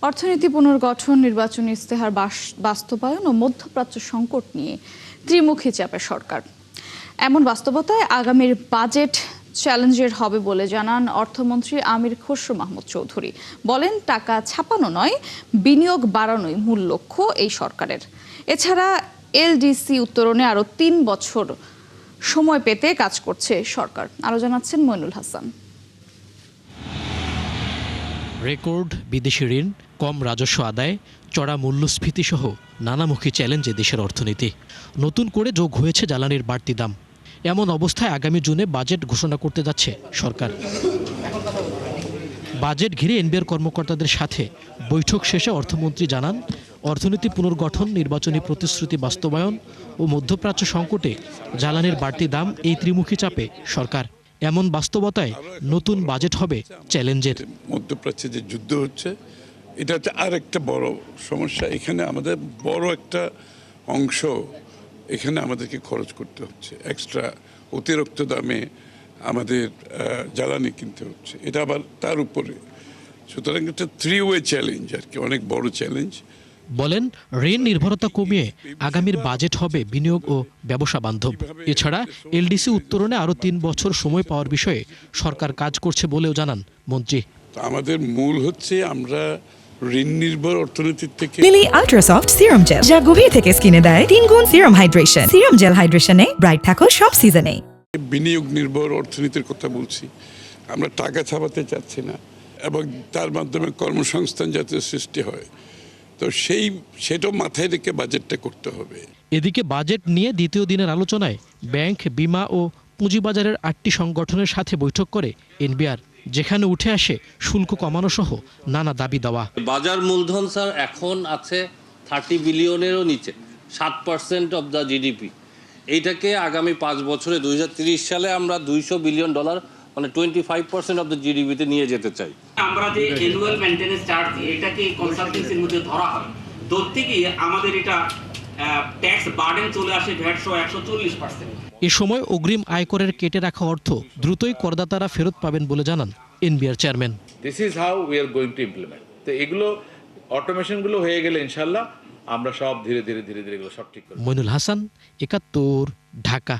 অর্থনীতি পুনর্গঠন, নির্বাচনী ইস্তেহার বাস্তবায়ন ও মধ্যপ্রাচ্য সংকট নিয়ে ত্রিমুখী চাপে সরকার। এমন বাস্তবতায় আগামীর বাজেট চ্যালেঞ্জের হবে বলে জানান অর্থমন্ত্রী আমির খসরু মাহমুদ চৌধুরী। বলেন, টাকা ছাপানো নয়, বিনিয়োগ বাড়ানোই মূল লক্ষ্য এই সরকারের। এছাড়া এলডিসি উত্তরণে আরও ৩ বছর সময় পেতে কাজ করছে সরকার। আরও জানাচ্ছেন মইনুল হাসান। রেকর্ড বিদেশি ঋণ, কম রাজস্ব আদায়, চড়া মূল্যস্ফীতি সহ নানামুখী চ্যালেঞ্জে দেশের অর্থনীতি। নতুন করে যোগ হয়েছে জ্বালানির বাড়তি দাম। এমন অবস্থায় আগামী জুনে বাজেট ঘোষণা করতে যাচ্ছে সরকার। বাজেট ঘিরে এনবিআর কর্মকর্তাদের সাথে বৈঠক শেষে অর্থমন্ত্রী জানান, অর্থনীতি পুনর্গঠন, নির্বাচনী প্রতিশ্রুতি বাস্তবায়ন ও মধ্যপ্রাচ্য সংকটে জ্বালানির বাড়তি দাম এই ত্রিমুখী চাপে সরকার। এমন বাস্তবতায় নতুন বাজেট হবে চ্যালেঞ্জের। মধ্যপ্রাচ্যে যে যুদ্ধ হচ্ছে, এটা হচ্ছে আর একটা বড় সমস্যা। এখানে আমাদের বড় একটা অংশ এখানে আমাদেরকে খরচ করতে হচ্ছে, এক্সট্রা অতিরিক্ত দামে আমাদের জ্বালানি কিনতে হচ্ছে। এটা আবার তার উপরে, সুতরাং একটা 3 ওয়ে চ্যালেঞ্জ আর কি, অনেক বড় চ্যালেঞ্জ। বলেন, ঋণ নির্ভরতা কমিয়ে আগামীর বাজেট হবে বিনিয়োগ ও ব্যবসা বান্ধব। এছাড়া এলডিসি উত্তরণে আরও 3 বছর সময় পাওয়ার বিষয়ে সরকার কাজ করছে বলেও জানান মন্ত্রী। আমাদের মূল হচ্ছে আমরা ঋণ নির্ভর অর্থনীতির থেকে লিলি আল্ট্রাসফট সিরাম জেল, যা গভীর থেকে স্কিনে দেয় 3 গুণ সিরাম হাইড্রেশন। সিরাম জেল হাইড্রেশনে ব্রাইট থাকো সব সিজনে। বিনিয়োগ নির্ভর অর্থনীতির কথা বলছি। আমরা টাকা ছাপাতে চাচ্ছি না, এবং তার মাধ্যমে কর্মসংস্থান যাতে সৃষ্টি হয়, তো সেটাও মাথায় রেখে বাজেটটা করতে হবে। এদিকে বাজেট নিয়ে দ্বিতীয় দিনের আলোচনায় ব্যাংক, বিমা ও পুঁজিবাজারের 8টি সংগঠনের সাথে বৈঠক করে এনবিআর, যেখানে উঠে আসে শুল্ক কমানো সহ নানা দাবি দেওয়া। বাজার মূলধন স্যার এখন আছে 30 বিলিয়নেরও নিচে, 7% অব দ্য জিডিপি। এইটাকে আগামী 5 বছরে 2030 সালে আমরা $200 বিলিয়ন, মানে 25% অব দ্য জিডিপিতে নিয়ে যেতে চাই। আমরা যে অ্যানুয়াল মেইনটেনেন্স চার্জ এটাকে কনসালটেন্সির মধ্যে ধরা হয়, ধরতে গিয়ে আমাদের এটা ট্যাক্স বার্ডেন চলে আসে ভ্যাট সহ 140%। এ সময় অগ্রিম আয়করের কেটে রাখা অর্থ দ্রুতই করদাতারা ফেরত পাবেন বলে জানান NBR chairman. This is how we are going to implement. তো এগুলো অটোমেশনগুলো হয়ে গেলে ইনশাল্লাহ আমরা সব ধীরে ধীরে এগুলো সব ঠিক করব। মইনুল হাসান, 71, ঢাকা।